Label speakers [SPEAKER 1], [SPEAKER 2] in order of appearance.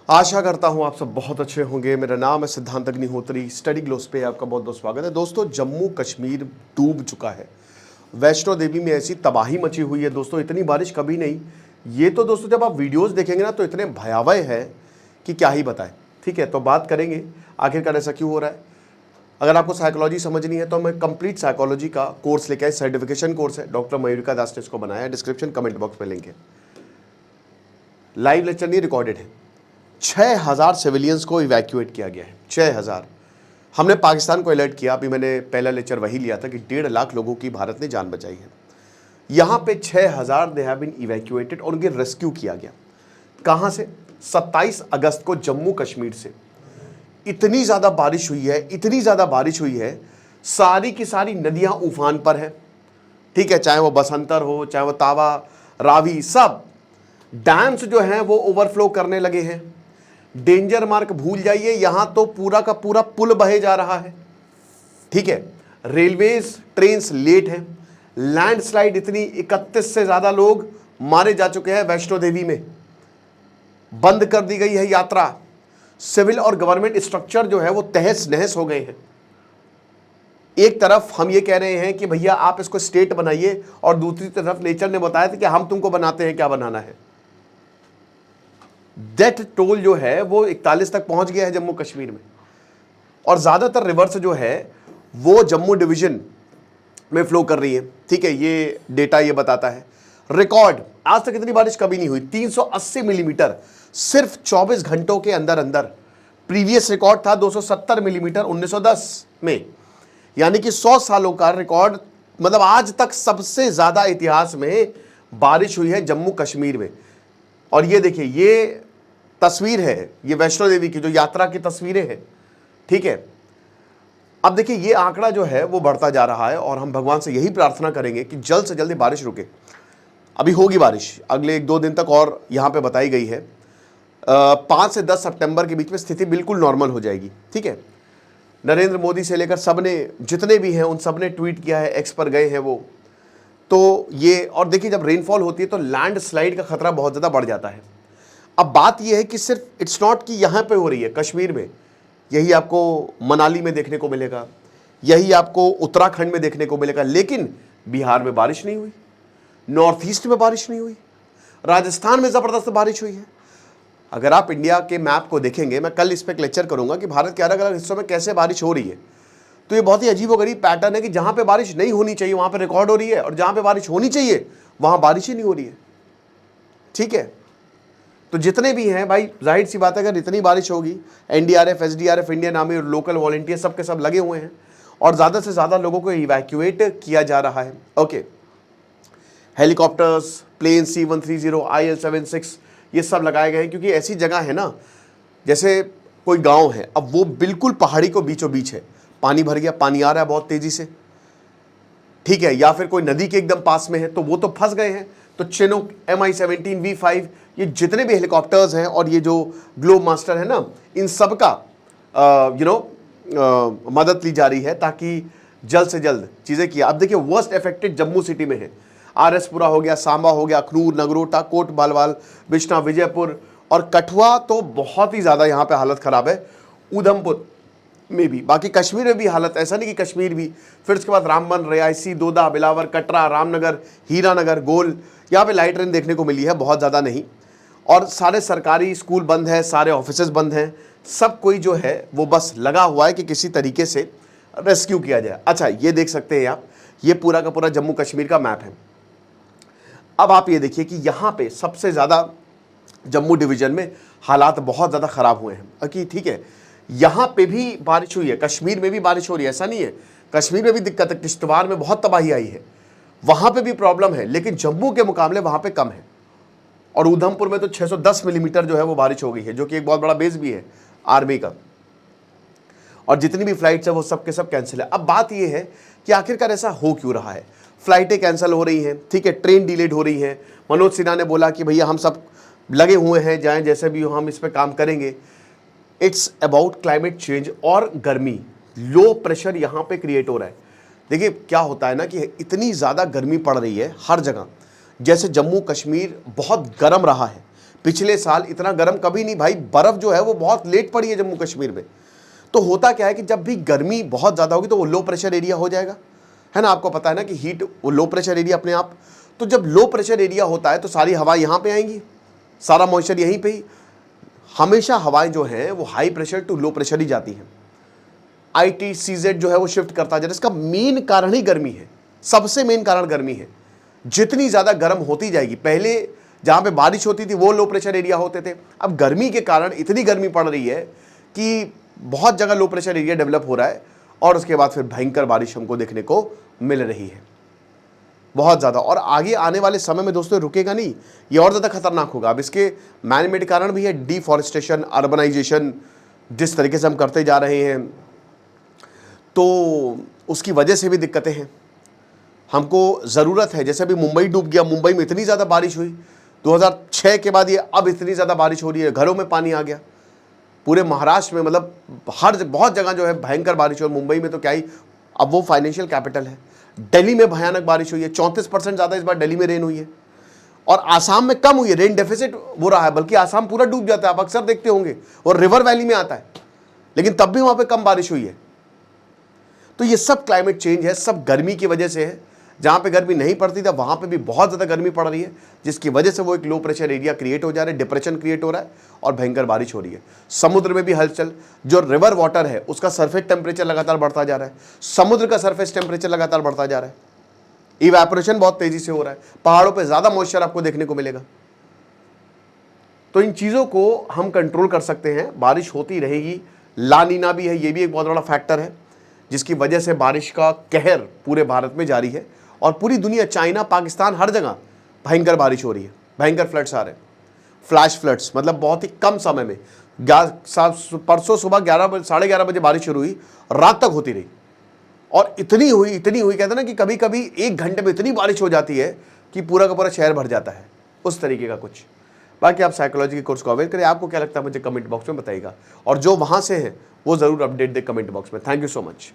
[SPEAKER 1] आशा करता हूं आप सब बहुत अच्छे होंगे। मेरा नाम है सिद्धांत अग्निहोत्री। स्टडी ग्लोस पे आपका बहुत बहुत स्वागत है। दोस्तों, जम्मू कश्मीर डूब चुका है। वैष्णो देवी में ऐसी तबाही मची हुई है दोस्तों, इतनी बारिश कभी नहीं। ये तो दोस्तों जब आप वीडियोस देखेंगे ना तो इतने भयावह है कि क्या ही बताएं। ठीक है, तो बात करेंगे आखिरकार ऐसा क्यों हो रहा है। अगर आपको साइकोलॉजी समझनी है तो मैं कंप्लीट साइकोलॉजी का कोर्स लेके आए, सर्टिफिकेशन कोर्स है। डॉक्टर मयूरिका दास ने इसको बनाया है। डिस्क्रिप्शन कमेंट बॉक्स में लिंक है। लाइव लेक्चर नहीं, रिकॉर्डेड है। 6000 सिविलियंस को इवैक्यूएट किया गया है। 6000। हमने पाकिस्तान को अलर्ट किया। अभी मैंने पहला लेक्चर वही लिया था कि 1.5 लाख लोगों की भारत ने जान बचाई है। यहाँ पे 6000 दे हैव बीन इवैक्यूएटेड और उनके रेस्क्यू किया गया। कहाँ से? 27 अगस्त को जम्मू कश्मीर से। इतनी ज़्यादा बारिश हुई है, इतनी ज़्यादा बारिश हुई है, सारी की सारी नदियाँ उफान पर है। ठीक है, चाहे वो बसंतर हो, चाहे वो तावा, रावी, सब डैम्स जो हैं वो ओवरफ्लो करने लगे हैं। डेंजर मार्क भूल जाइए, यहां तो पूरा का पूरा पुल बहे जा रहा है। ठीक है, रेलवेज ट्रेन्स लेट है। लैंडस्लाइड इतनी 31 से ज्यादा लोग मारे जा चुके हैं। वैष्णो देवी में बंद कर दी गई है यात्रा। सिविल और गवर्नमेंट स्ट्रक्चर जो है वो तहस नहस हो गए हैं। एक तरफ हम ये कह रहे हैं कि भैया आप इसको स्टेट बनाइए, और दूसरी तरफ नेचर ने बताया था कि हम तुमको बनाते हैं, क्या बनाना है। डेथ टोल जो है वो 41 तक पहुंच गया है जम्मू कश्मीर में, और ज्यादातर रिवर्स जो है वो जम्मू डिवीजन में फ्लो कर रही है। ठीक है, ये डेटा ये बताता है। रिकॉर्ड आज तक इतनी बारिश कभी नहीं हुई। 380 मिलीमीटर सिर्फ 24 घंटों के अंदर अंदर। प्रीवियस रिकॉर्ड था 270 मिलीमीटर 1910 में, यानी कि 100 सालों का रिकॉर्ड। मतलब आज तक सबसे ज्यादा इतिहास में बारिश हुई है जम्मू कश्मीर में। और ये देखिए, ये तस्वीर है ये वैष्णो देवी की, जो यात्रा की तस्वीरें हैं। ठीक है, अब देखिए ये आंकड़ा जो है वो बढ़ता जा रहा है, और हम भगवान से यही प्रार्थना करेंगे कि जल्द से जल्द बारिश रुके। अभी होगी बारिश अगले 1-2 दिन तक, और यहाँ पे बताई गई है 5 से 10 सितंबर के बीच में स्थिति बिल्कुल नॉर्मल हो जाएगी। ठीक है, नरेंद्र मोदी से लेकर सबने, जितने भी हैं उन सब ने ट्वीट किया है, एक्स पर गए हैं वो। तो ये, और देखिए जब रेनफॉल होती है तो लैंडस्लाइड का खतरा बहुत ज़्यादा बढ़ जाता है। अब बात यह है कि सिर्फ इट्स नॉट कि यहाँ पे हो रही है कश्मीर में, यही आपको मनाली में देखने को मिलेगा, यही आपको उत्तराखंड में देखने को मिलेगा, लेकिन बिहार में बारिश नहीं हुई, नॉर्थ ईस्ट में बारिश नहीं हुई, राजस्थान में ज़बरदस्त बारिश हुई है। अगर आप इंडिया के मैप को देखेंगे, मैं कल इस पर एक लेक्चर करूंगा कि भारत के अलग अलग हिस्सों में कैसे बारिश हो रही है, तो ये बहुत ही अजीबोगरीब पैटर्न है कि जहाँ पे बारिश नहीं होनी चाहिए वहाँ पे रिकॉर्ड हो रही है, और जहाँ पे बारिश होनी चाहिए वहाँ बारिश ही नहीं हो रही है। ठीक है, तो जितने भी हैं भाई, जाहिर सी बात है अगर इतनी बारिश होगी, एनडीआरएफ, एसडीआरएफ, इंडियन आर्मी और लोकल वॉलंटियर सब के सब लगे हुए हैं, और ज़्यादा से ज़्यादा लोगों को इवैक्यूएट किया जा रहा है। Okay, helicopters, plane C-130, IL-76 ये सब लगाए गए हैं, क्योंकि ऐसी जगह है ना, जैसे कोई गाँव है, अब वो बिल्कुल पहाड़ी को बीचों बीच है, पानी भर गया, पानी आ रहा है बहुत तेज़ी से। ठीक है, या फिर कोई नदी के एकदम पास में है तो वो तो फंस गए हैं। तो चिनूक, Mi-17 V5, ये जितने भी हेलीकॉप्टर्स हैं और ये जो ग्लोब मास्टर है ना, इन सब का मदद ली जा रही है ताकि जल्द से जल्द चीज़ें की। अब देखिए वर्स्ट अफेक्टेड जम्मू सिटी में है। RS-पुरा हो गया, सांबा हो गया, अखनूर, नगरोटा, कोट बालवाल, बिश्ना, विजयपुर और कठुआ तो बहुत ही ज़्यादा यहाँ पे हालत ख़राब है। उधमपुर में भी, बाकी कश्मीर में भी हालत, ऐसा नहीं कि कश्मीर भी, फिर उसके बाद रामबन, रियासी, दोदा, बिलावर, कटरा, रामनगर, हीरानगर, गोल, यहाँ पे लाइट रेन देखने को मिली है, बहुत ज़्यादा नहीं। और सारे सरकारी स्कूल बंद हैं, सारे ऑफिसेज बंद हैं, सब कोई जो है वो बस लगा हुआ है कि किसी तरीके से रेस्क्यू किया जाए। अच्छा, ये देख सकते हैं आप, ये पूरा का पूरा जम्मू कश्मीर का मैप है। अब आप ये देखिए कि यहाँ पे सबसे ज़्यादा जम्मू डिवीज़न में हालात बहुत ज़्यादा ख़राब हुए हैं। कि ठीक है, यहाँ पे भी बारिश हुई है, कश्मीर में भी बारिश हो रही है, ऐसा नहीं है। कश्मीर में भी दिक्कत है, किश्तवाड़ में बहुत तबाही आई है, वहाँ पे भी प्रॉब्लम है, लेकिन जम्मू के मुकाबले वहाँ पे कम है। और उधमपुर में तो 610 मिलीमीटर जो है वो बारिश हो गई है, जो कि एक बहुत बड़ा बेस भी है आर्मी का। और जितनी भी फ्लाइट्स है वो सब के सब कैंसिल है। अब बात ये है कि आखिरकार ऐसा हो क्यों रहा है। फ्लाइटें कैंसिल हो रही हैं, ठीक है, ट्रेन डिलेड हो रही हैं। मनोज सिन्हा ने बोला कि भैया हम सब लगे हुए हैं, जाएँ जैसे भी हो, हम इस पर काम करेंगे। इट्स अबाउट क्लाइमेट चेंज और गर्मी, लो प्रेशर यहाँ पे क्रिएट हो रहा है। देखिए क्या होता है ना कि इतनी ज़्यादा गर्मी पड़ रही है हर जगह। जैसे जम्मू कश्मीर बहुत गर्म रहा है पिछले साल इतना गर्म कभी नहीं भाई, बर्फ जो है वो बहुत लेट पड़ी है जम्मू कश्मीर में। तो होता क्या है कि जब भी गर्मी बहुत ज़्यादा होगी तो वो लो प्रेशर एरिया हो जाएगा, है ना, आपको पता है ना कि हीट वो लो प्रेशर एरिया अपने आप। तो जब लो प्रेशर एरिया होता है तो सारी हवा यहाँ पे आएंगी, सारा मॉइस्चर यहीं पे ही। हमेशा हवाएं जो हैं वो high pressure to low pressure ही जाती हैं। ITCZ जो है वो शिफ्ट करता है, इसका मेन कारण ही गर्मी है, सबसे मेन कारण गर्मी है। जितनी ज़्यादा गर्म होती जाएगी, पहले जहाँ पे बारिश होती थी वो लो प्रेशर एरिया होते थे, अब गर्मी के कारण इतनी गर्मी पड़ रही है कि बहुत जगह लो प्रेशर एरिया डेवलप हो रहा है और उसके बाद फिर भयंकर बारिश हमको देखने को मिल रही है, बहुत ज़्यादा। और आगे आने वाले समय में दोस्तों रुकेगा नहीं, ये और ज़्यादा खतरनाक होगा। अब इसके मैन मेड कारण भी है, डिफॉरेस्टेशन, अर्बनाइजेशन जिस तरीके से हम करते जा रहे हैं, तो उसकी वजह से भी दिक्कतें हैं। हमको ज़रूरत है, जैसे अभी मुंबई डूब गया, मुंबई में इतनी ज़्यादा बारिश हुई 2006 के बाद, ये अब इतनी ज़्यादा बारिश हो रही है, घरों में पानी आ गया। पूरे महाराष्ट्र में मतलब हर बहुत जगह जो है भयंकर बारिश हो, मुंबई में तो क्या ही, अब वो फाइनेंशियल कैपिटल है। दिल्ली में भयानक बारिश हुई है, 34% ज़्यादा इस बार दिल्ली में रेन हुई है। और आसाम में कम हुई है, रेन डेफिसिट हो रहा है, बल्कि आसाम पूरा डूब जाता है, आप अक्सर देखते होंगे, और रिवर वैली में आता है, लेकिन तब भी वहाँ पर कम बारिश हुई है। तो ये सब क्लाइमेट चेंज है, सब गर्मी की वजह से है। जहाँ पे गर्मी नहीं पड़ती था वहाँ पे भी बहुत ज़्यादा गर्मी पड़ रही है, जिसकी वजह से वो एक लो प्रेशर एरिया क्रिएट हो जा रहा है, डिप्रेशन क्रिएट हो रहा है और भयंकर बारिश हो रही है। समुद्र में भी हलचल, जो रिवर वाटर है उसका सरफेस टेम्परेचर लगातार बढ़ता जा रहा है, समुद्र का सरफेस टेम्परेचर लगातार बढ़ता जा रहा है, इवेपोरेशन बहुत तेज़ी से हो रहा है, पहाड़ों पर ज़्यादा मॉइस्चर आपको देखने को मिलेगा। तो इन चीज़ों को हम कंट्रोल कर सकते हैं, बारिश होती रहेगी। ला नीना भी है, ये भी एक बहुत बड़ा फैक्टर है जिसकी वजह से बारिश का कहर पूरे भारत में जारी है और पूरी दुनिया, चाइना, पाकिस्तान, हर जगह भयंकर बारिश हो रही है, भयंकर फ्लड्स आ रहे हैं, फ्लैश फ्लड्स, मतलब बहुत ही कम समय में। परसों सुबह 11-11:30 बजे बारिश शुरू हुई, रात तक होती रही और इतनी हुई, कहते हैं ना कि कभी कभी 1 घंटे में इतनी बारिश हो जाती है कि पूरा का पूरा शहर भर जाता है, उस तरीके का कुछ। बाकी आप साइकोलॉजी के कोर्स को अवेल करें, आपको क्या लगता है मुझे कमेंट बॉक्स में बताइएगा, और जो वहाँ से है वो ज़रूर अपडेट दे कमेंट बॉक्स में। Thank you so much.